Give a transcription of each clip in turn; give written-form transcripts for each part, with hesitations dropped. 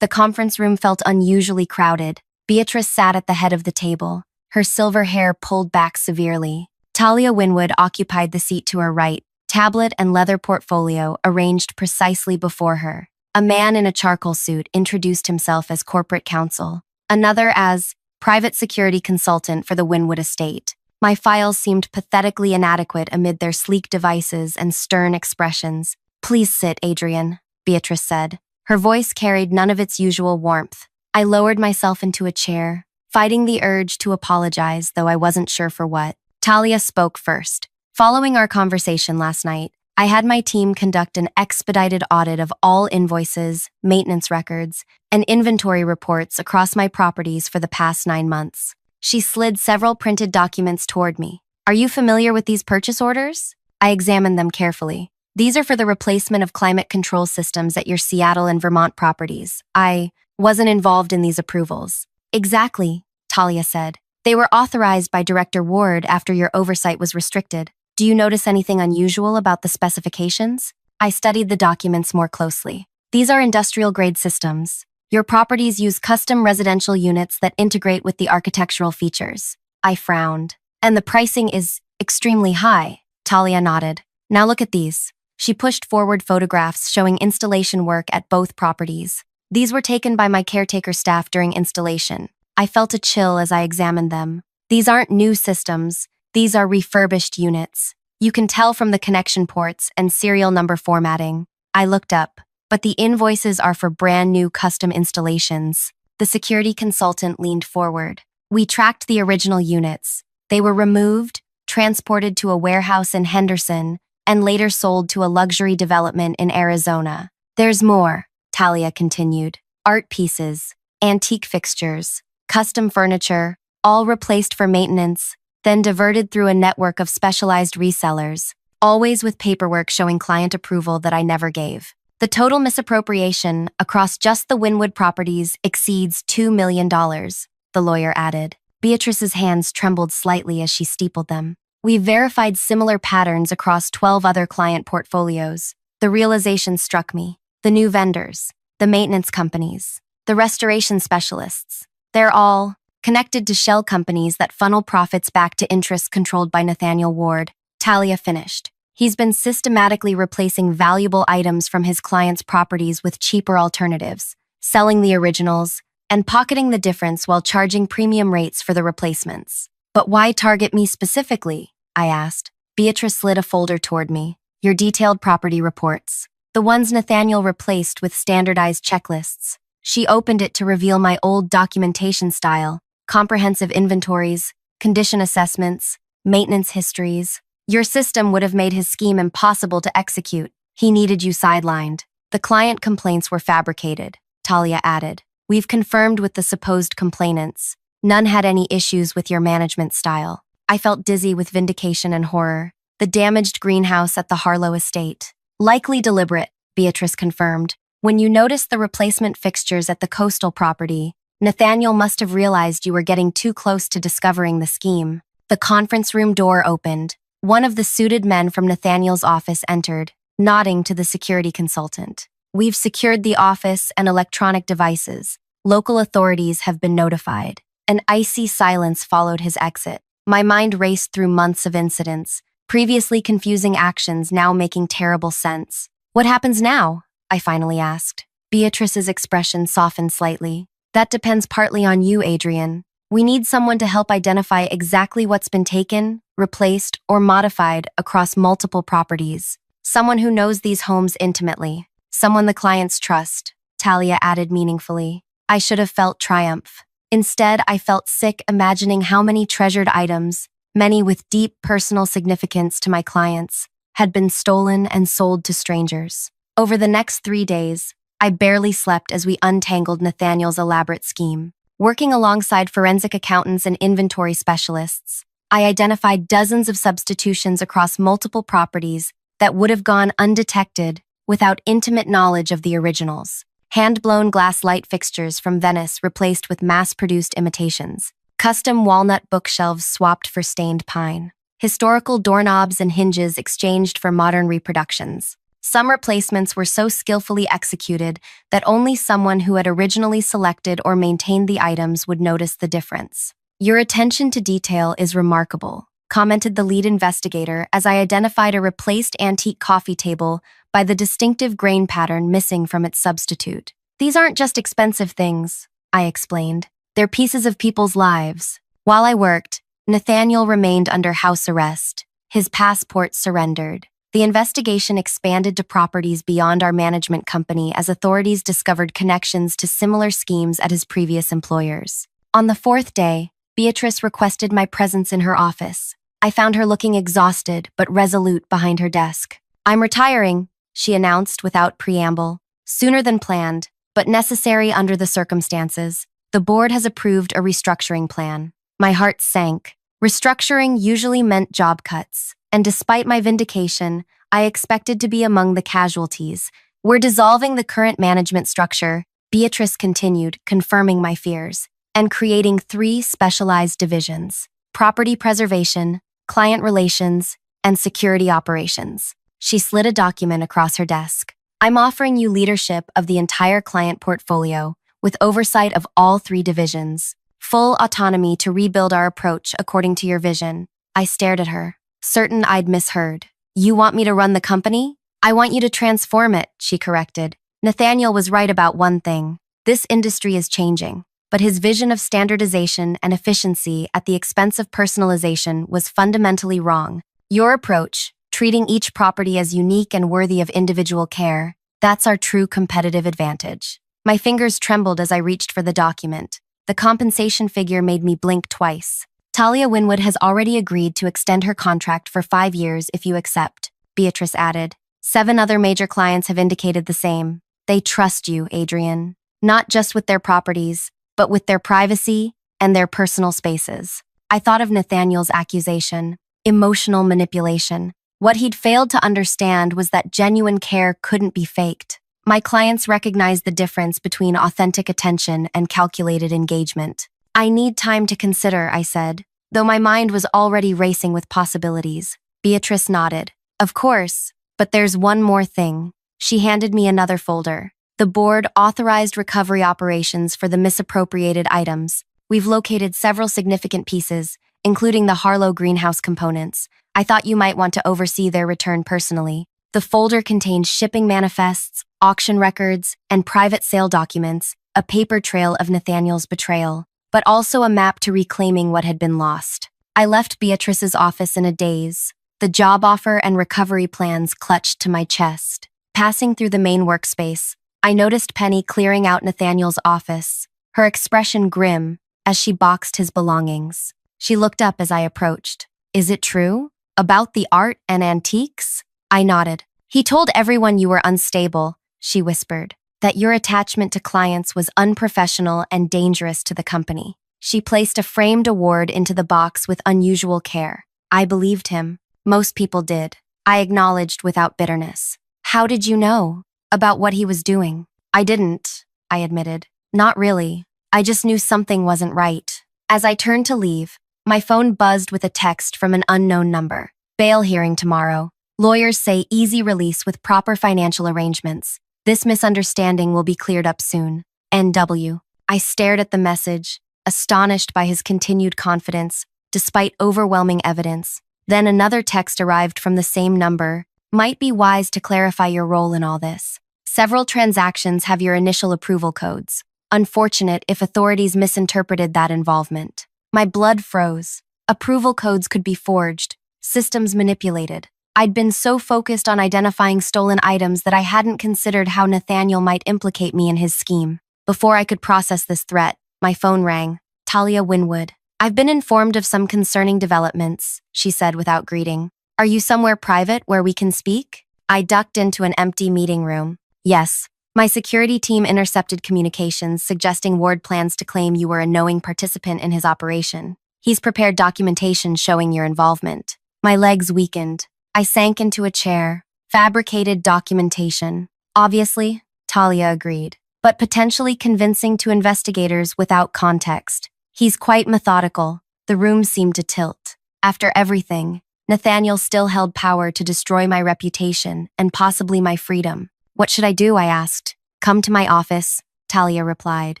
The conference room felt unusually crowded. Beatrice sat at the head of the table, her silver hair pulled back severely. Talia Winwood occupied the seat to her right, tablet and leather portfolio arranged precisely before her. A man in a charcoal suit introduced himself as corporate counsel, another as private security consultant for the Winwood estate. My files seemed pathetically inadequate amid their sleek devices and stern expressions. "Please sit, Adrian," Beatrice said. Her voice carried none of its usual warmth. I lowered myself into a chair, fighting the urge to apologize, though I wasn't sure for what. Talia spoke first. "Following our conversation last night, I had my team conduct an expedited audit of all invoices, maintenance records, and inventory reports across my properties for the past 9 months." She slid several printed documents toward me. "Are you familiar with these purchase orders?" I examined them carefully. "These are for the replacement of climate control systems at your Seattle and Vermont properties. I wasn't involved in these approvals." "Exactly," Talia said. "They were authorized by Director Ward after your oversight was restricted. Do you notice anything unusual about the specifications?" I studied the documents more closely. "These are industrial-grade systems. Your properties use custom residential units that integrate with the architectural features." I frowned. "And the pricing is extremely high." Talia nodded. "Now look at these." She pushed forward photographs showing installation work at both properties. These were taken by my caretaker staff during installation. I felt a chill as I examined them. These aren't new systems. These are refurbished units. You can tell from the connection ports and serial number formatting. I looked up, but the invoices are for brand new custom installations. The security consultant leaned forward. "We tracked the original units. They were removed, transported to a warehouse in Henderson, and later sold to a luxury development in Arizona. There's more," Talia continued. "Art pieces, antique fixtures, custom furniture, all replaced for maintenance, then diverted through a network of specialized resellers, always with paperwork showing client approval that I never gave. The total misappropriation across just the Winwood properties exceeds $2 million, the lawyer added. Beatrice's hands trembled slightly as she steepled them. "We verified similar patterns across 12 other client portfolios. The realization struck me. The new vendors, the maintenance companies, the restoration specialists, they're all connected to shell companies that funnel profits back to interests controlled by Nathaniel Ward." Talia finished. "He's been systematically replacing valuable items from his clients' properties with cheaper alternatives, selling the originals, and pocketing the difference while charging premium rates for the replacements." "But why target me specifically?" I asked. Beatrice slid a folder toward me. "Your detailed property reports. The ones Nathaniel replaced with standardized checklists." She opened it to reveal my old documentation style: comprehensive inventories, condition assessments, maintenance histories. "Your system would have made his scheme impossible to execute. He needed you sidelined." "The client complaints were fabricated," Talia added. "We've confirmed with the supposed complainants. None had any issues with your management style." I felt dizzy with vindication and horror. "The damaged greenhouse at the Harlow estate. Likely deliberate," Beatrice confirmed. "When you noticed the replacement fixtures at the coastal property, Nathaniel must have realized you were getting too close to discovering the scheme." The conference room door opened. One of the suited men from Nathaniel's office entered, nodding to the security consultant. "We've secured the office and electronic devices. Local authorities have been notified." An icy silence followed his exit. My mind raced through months of incidents, previously confusing actions now making terrible sense. "What happens now?" I finally asked. Beatrice's expression softened slightly. "That depends partly on you, Adrian. We need someone to help identify exactly what's been taken, replaced, or modified across multiple properties. Someone who knows these homes intimately. Someone the clients trust," Talia added meaningfully. I should have felt triumph. Instead, I felt sick imagining how many treasured items, many with deep personal significance to my clients, had been stolen and sold to strangers. Over the next 3 days, I barely slept as we untangled Nathaniel's elaborate scheme. Working alongside forensic accountants and inventory specialists, I identified dozens of substitutions across multiple properties that would have gone undetected without intimate knowledge of the originals. Hand-blown glass light fixtures from Venice replaced with mass-produced imitations. Custom walnut bookshelves swapped for stained pine. Historical doorknobs and hinges exchanged for modern reproductions. Some replacements were so skillfully executed that only someone who had originally selected or maintained the items would notice the difference. "Your attention to detail is remarkable," commented the lead investigator as I identified a replaced antique coffee table by the distinctive grain pattern missing from its substitute. "These aren't just expensive things," I explained. "They're pieces of people's lives." While I worked, Nathaniel remained under house arrest. His passport surrendered. The investigation expanded to properties beyond our management company as authorities discovered connections to similar schemes at his previous employers. On the fourth day, Beatrice requested my presence in her office. I found her looking exhausted but resolute behind her desk. "I'm retiring," she announced without preamble. "Sooner than planned, but necessary under the circumstances. The board has approved a restructuring plan." My heart sank. Restructuring usually meant job cuts, and despite my vindication, I expected to be among the casualties. "We're dissolving the current management structure," Beatrice continued, confirming my fears, "and creating 3 specialized divisions: property preservation, client relations, and security operations." She slid a document across her desk. "I'm offering you leadership of the entire client portfolio, with oversight of all 3 divisions. Full autonomy to rebuild our approach according to your vision." I stared at her, certain I'd misheard. "You want me to run the company?" "I want you to transform it," she corrected. Nathaniel was right about one thing. This industry is changing, but his vision of standardization and efficiency at the expense of personalization was fundamentally wrong. "Your approach, treating each property as unique and worthy of individual care, that's our true competitive advantage." My fingers trembled as I reached for the document. The compensation figure made me blink twice. "Talia Winwood has already agreed to extend her contract for 5 years if you accept," Beatrice added. 7 other major clients have indicated the same. They trust you, Adrian, not just with their properties, but with their privacy and their personal spaces. I thought of Nathaniel's accusation, emotional manipulation. What he'd failed to understand was that genuine care couldn't be faked. My clients recognized the difference between authentic attention and calculated engagement. "I need time to consider," I said, though my mind was already racing with possibilities. Beatrice nodded. "Of course, but there's one more thing." She handed me another folder. "The board authorized recovery operations for the misappropriated items. We've located several significant pieces, including the Harlow greenhouse components. I thought you might want to oversee their return personally." The folder contained shipping manifests, auction records, and private sale documents, a paper trail of Nathaniel's betrayal, but also a map to reclaiming what had been lost. I left Beatrice's office in a daze, the job offer and recovery plans clutched to my chest. Passing through the main workspace, I noticed Penny clearing out Nathaniel's office, her expression grim as she boxed his belongings. She looked up as I approached. "Is it true? About the art and antiques?" I nodded. "He told everyone you were unstable," she whispered, "that your attachment to clients was unprofessional and dangerous to the company." She placed a framed award into the box with unusual care. I believed him. Most people did. I acknowledged without bitterness. "How did you know about what he was doing?" "I didn't," I admitted. "Not really. I just knew something wasn't right." As I turned to leave, my phone buzzed with a text from an unknown number. "Bail hearing tomorrow. Lawyers say easy release with proper financial arrangements. This misunderstanding will be cleared up soon. NW." I stared at the message, astonished by his continued confidence, despite overwhelming evidence. Then another text arrived from the same number. "Might be wise to clarify your role in all this. Several transactions have your initial approval codes. Unfortunate if authorities misinterpreted that involvement." My blood froze. Approval codes could be forged, systems manipulated. I'd been so focused on identifying stolen items that I hadn't considered how Nathaniel might implicate me in his scheme. Before I could process this threat, my phone rang. "Talia Winwood." "I've been informed of some concerning developments," she said without greeting. "Are you somewhere private where we can speak?" I ducked into an empty meeting room. "Yes. My security team intercepted communications suggesting Ward plans to claim you were a knowing participant in his operation. He's prepared documentation showing your involvement." My legs weakened. I sank into a chair. "Fabricated documentation. Obviously," Talia agreed, "but potentially convincing to investigators without context. He's quite methodical." The room seemed to tilt. "After everything, Nathaniel still held power to destroy my reputation and possibly my freedom. What should I do? I asked. Come to my office, Tazia replied.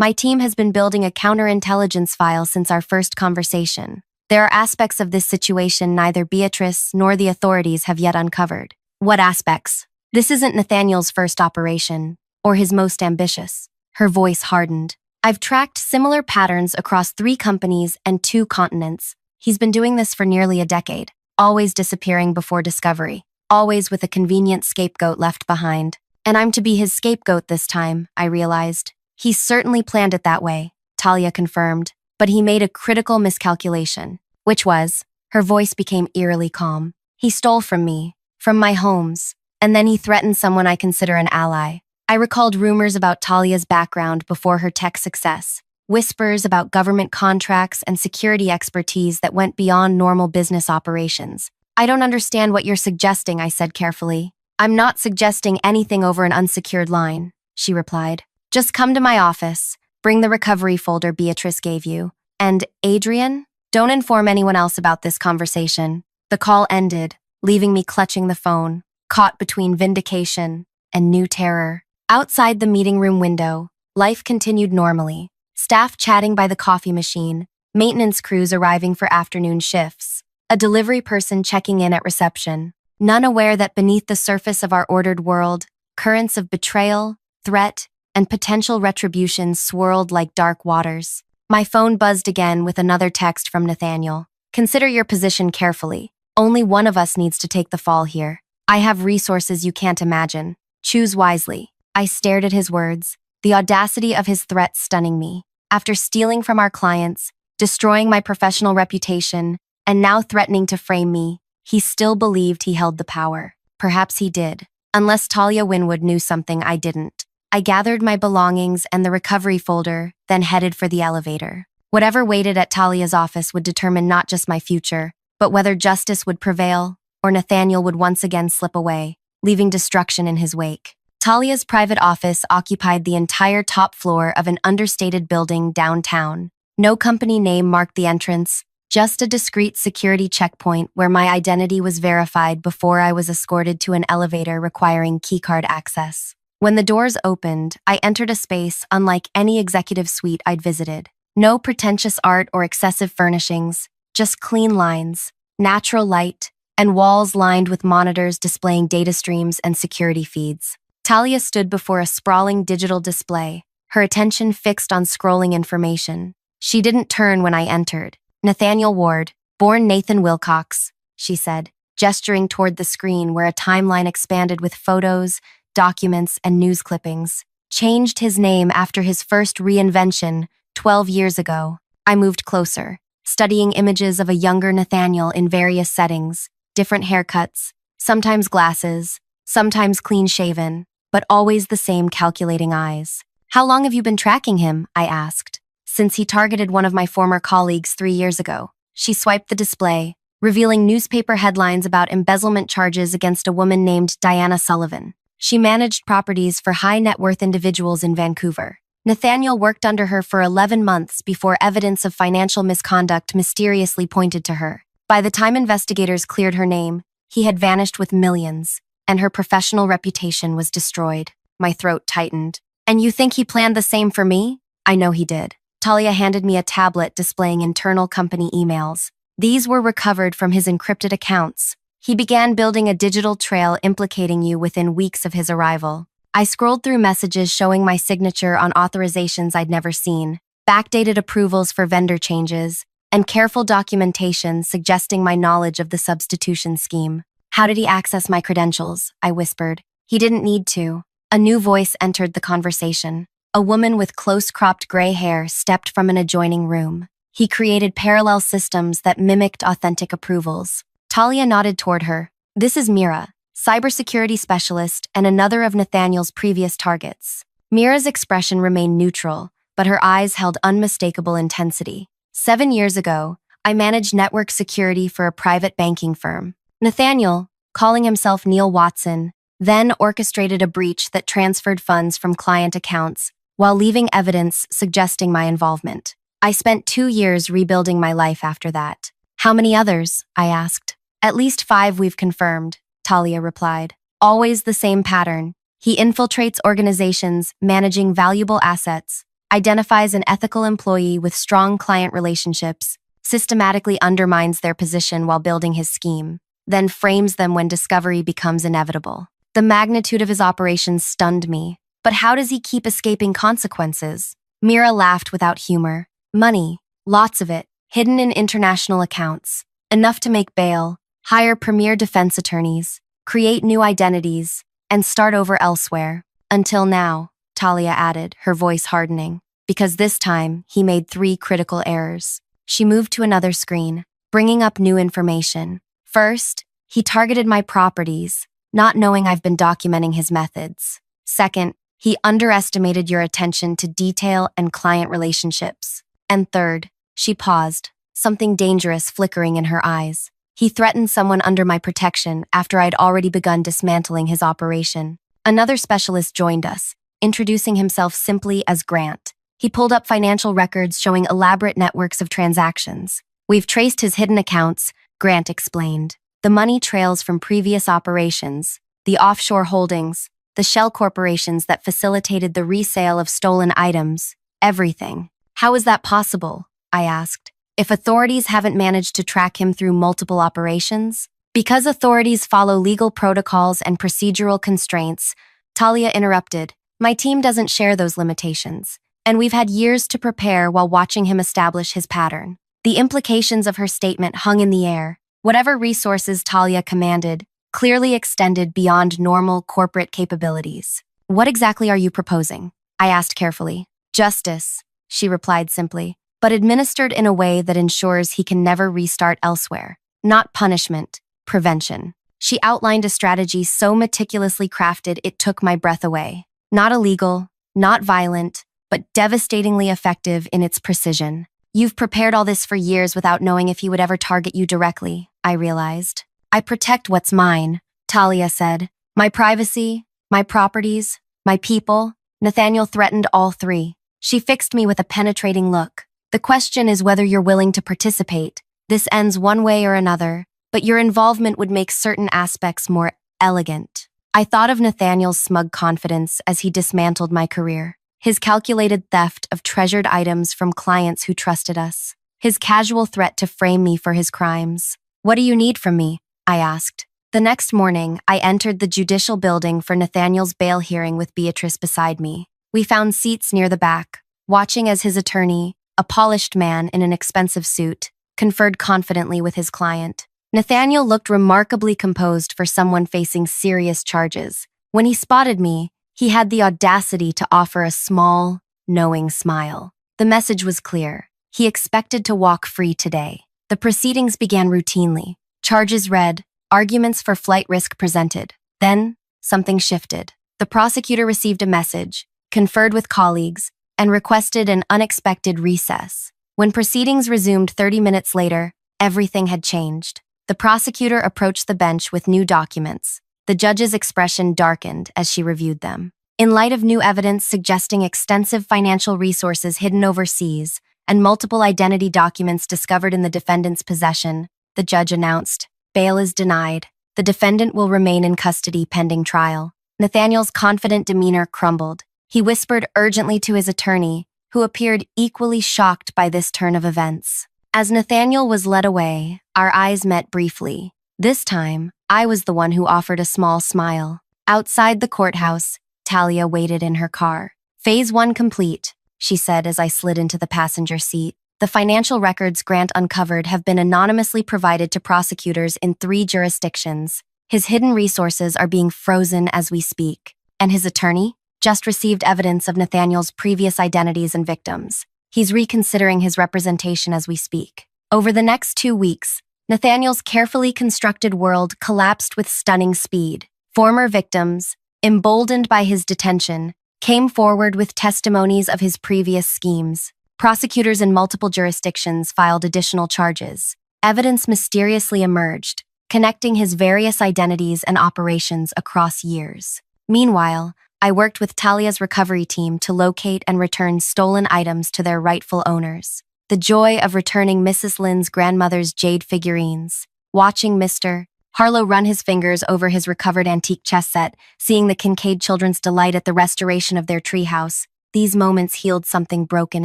My team has been building a counterintelligence file since our first conversation. There are aspects of this situation neither Beatrice nor the authorities have yet uncovered. What aspects? This isn't Nathaniel's first operation, or his most ambitious. Her voice hardened. I've tracked similar patterns across 3 companies and 2 continents. He's been doing this for nearly a decade, always disappearing before discovery, always with a convenient scapegoat left behind. And I'm to be his scapegoat this time, I realized. He certainly planned it that way, Tazia confirmed, but he made a critical miscalculation, which was, her voice became eerily calm. He stole from me, from my homes, and then he threatened someone I consider an ally. I recalled rumors about Talia's background before her tech success, whispers about government contracts and security expertise that went beyond normal business operations. I don't understand what you're suggesting, I said carefully. I'm not suggesting anything over an unsecured line, she replied. Just come to my office, bring the recovery folder Beatrice gave you, and, Adrian, don't inform anyone else about this conversation. The call ended, leaving me clutching the phone, caught between vindication and new terror. Outside the meeting room window, life continued normally. Staff chatting by the coffee machine, maintenance crews arriving for afternoon shifts, a delivery person checking in at reception, none aware that beneath the surface of our ordered world, currents of betrayal, threat, and potential retribution swirled like dark waters. My phone buzzed again with another text from Nathaniel. Consider your position carefully. Only one of us needs to take the fall here. I have resources you can't imagine. Choose wisely. I stared at his words, the audacity of his threat stunning me. After stealing from our clients, destroying my professional reputation, and now threatening to frame me, he still believed he held the power. Perhaps he did, unless Tazia Winwood knew something I didn't. I gathered my belongings and the recovery folder, then headed for the elevator. Whatever waited at Talia's office would determine not just my future, but whether justice would prevail or Nathaniel would once again slip away, leaving destruction in his wake. Talia's private office occupied the entire top floor of an understated building downtown. No company name marked the entrance, just a discreet security checkpoint where my identity was verified before I was escorted to an elevator requiring keycard access. When the doors opened, I entered a space unlike any executive suite I'd visited. No pretentious art or excessive furnishings, just clean lines, natural light, and walls lined with monitors displaying data streams and security feeds. Tazia stood before a sprawling digital display, her attention fixed on scrolling information. She didn't turn when I entered. Nathaniel Ward, born Nathan Wilcox, she said, gesturing toward the screen where a timeline expanded with photos, documents, and news clippings. Changed his name after his first reinvention 12 years ago. I moved closer, studying images of a younger Nathaniel in various settings, different haircuts, sometimes glasses, sometimes clean-shaven, but always the same calculating eyes. How long have you been tracking him? I asked. Since he targeted one of my former colleagues 3 years ago. She swiped the display, revealing newspaper headlines about embezzlement charges against a woman named Diana Sullivan. She managed properties for high-net-worth individuals in Vancouver. Nathaniel worked under her for 11 months before evidence of financial misconduct mysteriously pointed to her. By the time investigators cleared her name, he had vanished with millions, and her professional reputation was destroyed. My throat tightened. And you think he planned the same for me? I know he did. Tazia handed me a tablet displaying internal company emails. These were recovered from his encrypted accounts. He began building a digital trail implicating you within weeks of his arrival. I scrolled through messages showing my signature on authorizations I'd never seen, backdated approvals for vendor changes, and careful documentation suggesting my knowledge of the substitution scheme. How did he access my credentials? I whispered. He didn't need to. A new voice entered the conversation. A woman with close-cropped gray hair stepped from an adjoining room. He created parallel systems that mimicked authentic approvals. Tazia nodded toward her. This is Mira, cybersecurity specialist and another of Nathaniel's previous targets. Mira's expression remained neutral, but her eyes held unmistakable intensity. 7 years ago, I managed network security for a private banking firm. Nathaniel, calling himself Neil Watson, then orchestrated a breach that transferred funds from client accounts while leaving evidence suggesting my involvement. I spent 2 years rebuilding my life after that. How many others? I asked. At least 5 we've confirmed, Talia replied. Always the same pattern. He infiltrates organizations managing valuable assets, identifies an ethical employee with strong client relationships, systematically undermines their position while building his scheme, then frames them when discovery becomes inevitable. The magnitude of his operations stunned me. But how does he keep escaping consequences? Mira laughed without humor. Money, lots of it, hidden in international accounts. Enough to make bail, hire premier defense attorneys, create new identities, and start over elsewhere. Until now, Talia added, her voice hardening, because this time he made 3 critical errors. She moved to another screen, bringing up new information. First, he targeted my properties, not knowing I've been documenting his methods. Second, he underestimated your attention to detail and client relationships. And third, she paused, something dangerous flickering in her eyes. He threatened someone under my protection after I'd already begun dismantling his operation. Another specialist joined us, introducing himself simply as Grant. He pulled up financial records showing elaborate networks of transactions. We've traced his hidden accounts, Grant explained. The money trails from previous operations, the offshore holdings, the shell corporations that facilitated the resale of stolen items, everything. How is that possible? I asked. If authorities haven't managed to track him through multiple operations? Because authorities follow legal protocols and procedural constraints, Talia interrupted. My team doesn't share those limitations, and we've had years to prepare while watching him establish his pattern. The implications of her statement hung in the air. Whatever resources Talia commanded clearly extended beyond normal corporate capabilities. What exactly are you proposing? I asked carefully. Justice, she replied simply, but administered in a way that ensures he can never restart elsewhere. Not punishment, prevention. She outlined a strategy so meticulously crafted it took my breath away. Not illegal, not violent, but devastatingly effective in its precision. You've prepared all this for years without knowing if he would ever target you directly, I realized. I protect what's mine, Talia said. My privacy, my properties, my people. Nathaniel threatened all 3. She fixed me with a penetrating look. The question is whether you're willing to participate. This ends one way or another, but your involvement would make certain aspects more elegant. I thought of Nathaniel's smug confidence as he dismantled my career. His calculated theft of treasured items from clients who trusted us. His casual threat to frame me for his crimes. What do you need from me? I asked. The next morning, I entered the judicial building for Nathaniel's bail hearing with Beatrice beside me. We found seats near the back, watching as his attorney, a polished man in an expensive suit, conferred confidently with his client. Nathaniel looked remarkably composed for someone facing serious charges. When he spotted me, he had the audacity to offer a small, knowing smile. The message was clear. He expected to walk free today. The proceedings began routinely. Charges read, arguments for flight risk presented. Then, something shifted. The prosecutor received a message, conferred with colleagues, and requested an unexpected recess. When proceedings resumed 30 minutes later, everything had changed. The prosecutor approached the bench with new documents. The judge's expression darkened as she reviewed them. In light of new evidence suggesting extensive financial resources hidden overseas and multiple identity documents discovered in the defendant's possession, the judge announced, bail is denied. The defendant will remain in custody pending trial. Nathaniel's confident demeanor crumbled. He whispered urgently to his attorney, who appeared equally shocked by this turn of events. As Nathaniel was led away, our eyes met briefly. This time, I was the one who offered a small smile. Outside the courthouse, Talia waited in her car. Phase 1 complete, she said as I slid into the passenger seat. The financial records Grant uncovered have been anonymously provided to prosecutors in 3 jurisdictions. His hidden resources are being frozen as we speak. And his attorney? Just received evidence of Nathaniel's previous identities and victims. He's reconsidering his representation as we speak. Over the next 2 weeks, Nathaniel's carefully constructed world collapsed with stunning speed. Former victims, emboldened by his detention, came forward with testimonies of his previous schemes. Prosecutors in multiple jurisdictions filed additional charges. Evidence mysteriously emerged, connecting his various identities and operations across years. Meanwhile, I worked with Talia's recovery team to locate and return stolen items to their rightful owners. The joy of returning Mrs. Lynn's grandmother's jade figurines, watching Mr. Harlow run his fingers over his recovered antique chess set, seeing the Kincaid children's delight at the restoration of their treehouse. These moments healed something broken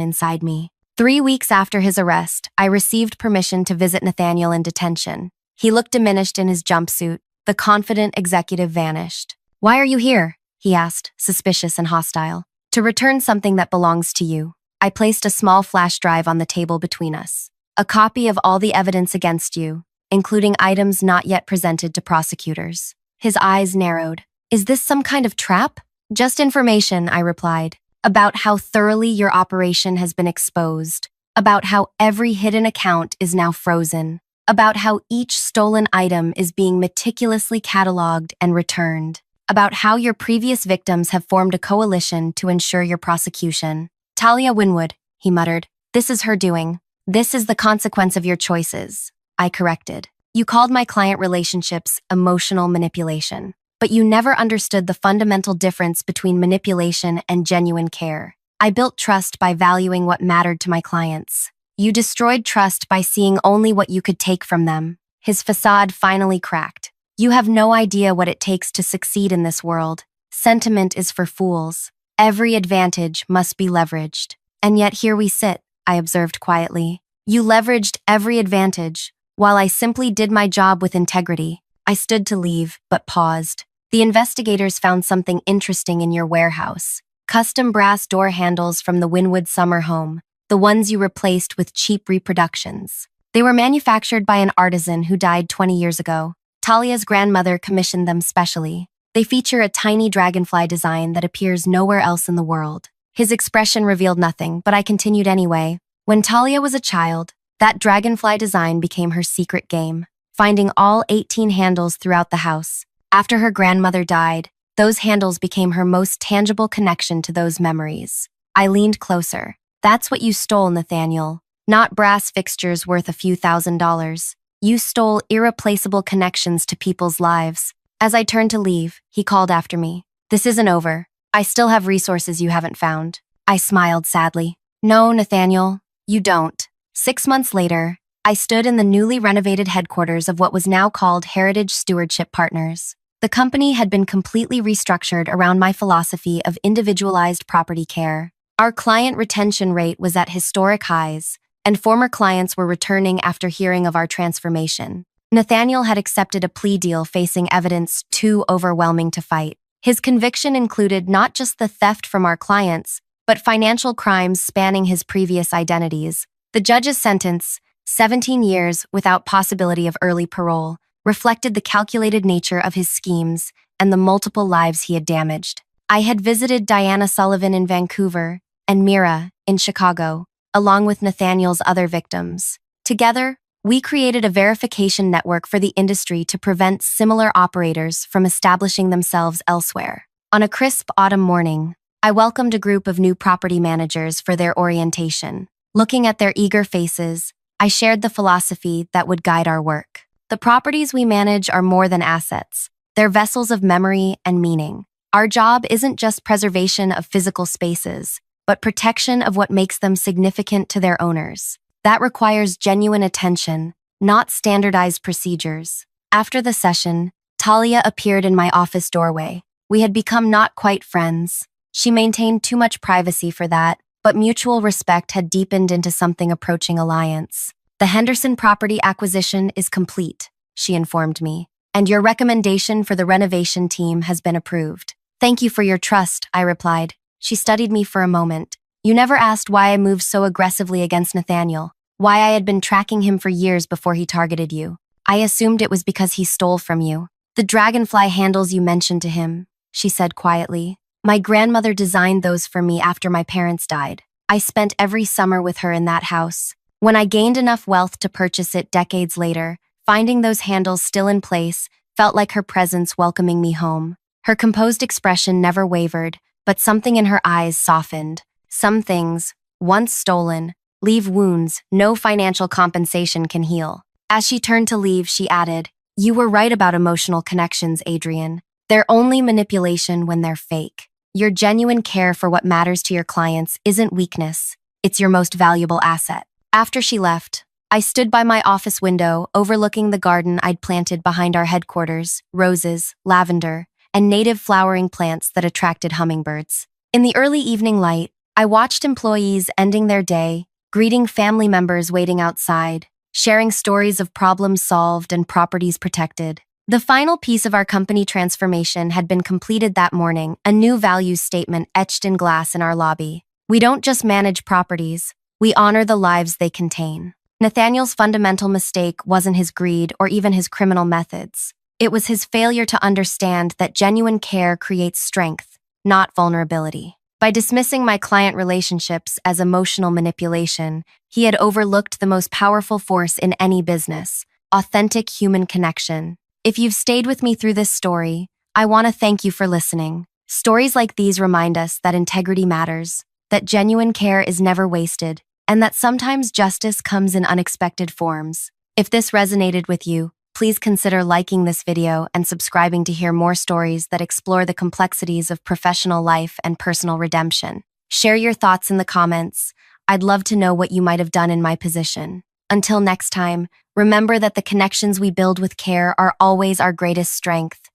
inside me. 3 weeks after his arrest, I received permission to visit Nathaniel in detention. He looked diminished in his jumpsuit. The confident executive vanished. "Why are you here?" he asked, suspicious and hostile. "To return something that belongs to you." I placed a small flash drive on the table between us. "A copy of all the evidence against you, including items not yet presented to prosecutors." His eyes narrowed. "Is this some kind of trap?" "Just information," I replied, "about how thoroughly your operation has been exposed, about how every hidden account is now frozen, about how each stolen item is being meticulously cataloged and returned, about how your previous victims have formed a coalition to ensure your prosecution." "Talia Winwood," he muttered. "This is her doing. This is the consequence of your choices." I corrected. "You called my client relationships emotional manipulation, but you never understood the fundamental difference between manipulation and genuine care. I built trust by valuing what mattered to my clients. You destroyed trust by seeing only what you could take from them." His facade finally cracked. "You have no idea what it takes to succeed in this world. Sentiment is for fools. Every advantage must be leveraged." "And yet here we sit," I observed quietly. "You leveraged every advantage, while I simply did my job with integrity." I stood to leave, but paused. "The investigators found something interesting in your warehouse. Custom brass door handles from the Winwood summer home, the ones you replaced with cheap reproductions. They were manufactured by an artisan who died 20 years ago. Talia's grandmother commissioned them specially. They feature a tiny dragonfly design that appears nowhere else in the world." His expression revealed nothing, but I continued anyway. "When Talia was a child, that dragonfly design became her secret game, finding all 18 handles throughout the house. After her grandmother died, those handles became her most tangible connection to those memories." I leaned closer. "That's what you stole, Nathaniel. Not brass fixtures worth a few $1,000s. You stole irreplaceable connections to people's lives." As I turned to leave, he called after me. "This isn't over. I still have resources you haven't found." I smiled sadly. "No, Nathaniel, you don't." 6 months later, I stood in the newly renovated headquarters of what was now called Heritage Stewardship Partners. The company had been completely restructured around my philosophy of individualized property care. Our client retention rate was at historic highs, and former clients were returning after hearing of our transformation. Nathaniel had accepted a plea deal facing evidence too overwhelming to fight. His conviction included not just the theft from our clients, but financial crimes spanning his previous identities. The judge's sentence, 17 years without possibility of early parole, reflected the calculated nature of his schemes and the multiple lives he had damaged. I had visited Diana Sullivan in Vancouver and Mira in Chicago, along with Nathaniel's other victims. Together, we created a verification network for the industry to prevent similar operators from establishing themselves elsewhere. On a crisp autumn morning, I welcomed a group of new property managers for their orientation. Looking at their eager faces, I shared the philosophy that would guide our work. The properties we manage are more than assets. They're vessels of memory and meaning. Our job isn't just preservation of physical spaces, but protection of what makes them significant to their owners. That requires genuine attention, not standardized procedures. After the session, Talia appeared in my office doorway. We had become not quite friends. She maintained too much privacy for that, but mutual respect had deepened into something approaching alliance. "The Henderson property acquisition is complete," she informed me, "and your recommendation for the renovation team has been approved." "Thank you for your trust," I replied. She studied me for a moment. "You never asked why I moved so aggressively against Nathaniel, why I had been tracking him for years before he targeted you." "I assumed it was because he stole from you. The dragonfly handles you mentioned to him," she said quietly. "My grandmother designed those for me after my parents died. I spent every summer with her in that house. When I gained enough wealth to purchase it decades later, finding those handles still in place felt like her presence welcoming me home." Her composed expression never wavered, but something in her eyes softened. "Some things, once stolen, leave wounds no financial compensation can heal." As she turned to leave, she added, "You were right about emotional connections, Adrian. They're only manipulation when they're fake. Your genuine care for what matters to your clients isn't weakness, it's your most valuable asset." After she left, I stood by my office window, overlooking the garden I'd planted behind our headquarters, roses, lavender, and native flowering plants that attracted hummingbirds. In the early evening light, I watched employees ending their day, greeting family members waiting outside, sharing stories of problems solved and properties protected. The final piece of our company transformation had been completed that morning, a new values statement etched in glass in our lobby. We don't just manage properties, we honor the lives they contain. Nathaniel's fundamental mistake wasn't his greed or even his criminal methods. It was his failure to understand that genuine care creates strength, not vulnerability. By dismissing my client relationships as emotional manipulation, he had overlooked the most powerful force in any business: authentic human connection. If you've stayed with me through this story, I want to thank you for listening. Stories like these remind us that integrity matters, that genuine care is never wasted, and that sometimes justice comes in unexpected forms. If this resonated with you, please consider liking this video and subscribing to hear more stories that explore the complexities of professional life and personal redemption. Share your thoughts in the comments. I'd love to know what you might have done in my position. Until next time, remember that the connections we build with care are always our greatest strength.